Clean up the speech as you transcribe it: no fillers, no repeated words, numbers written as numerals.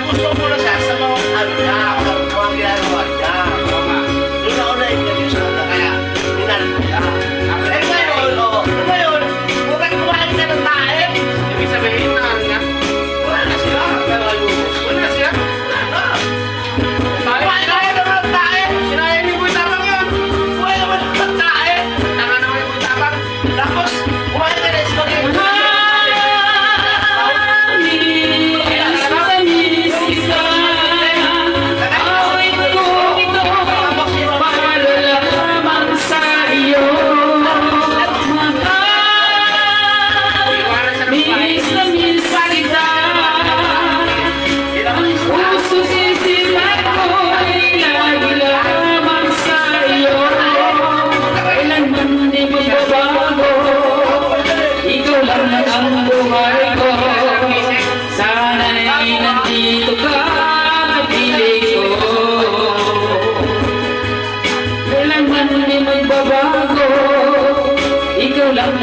gusto mo na siya sa mga ano niya, mga ginagawa niya. Doon ako na-introduce na kaya minahal ko siya. Eh ngayon, bakit kumain ka ng tae? Ibig sabihin na nga. Wala na siya. Wala na siya. Wala na. Kumain Kumain ka ng tae. Sinayin ni Boy Tabang yun. Kumain naman ng tae. Tanga naman yung Boy Tabang. Tapos, kumain ka ng spaghetti. Ikaw lang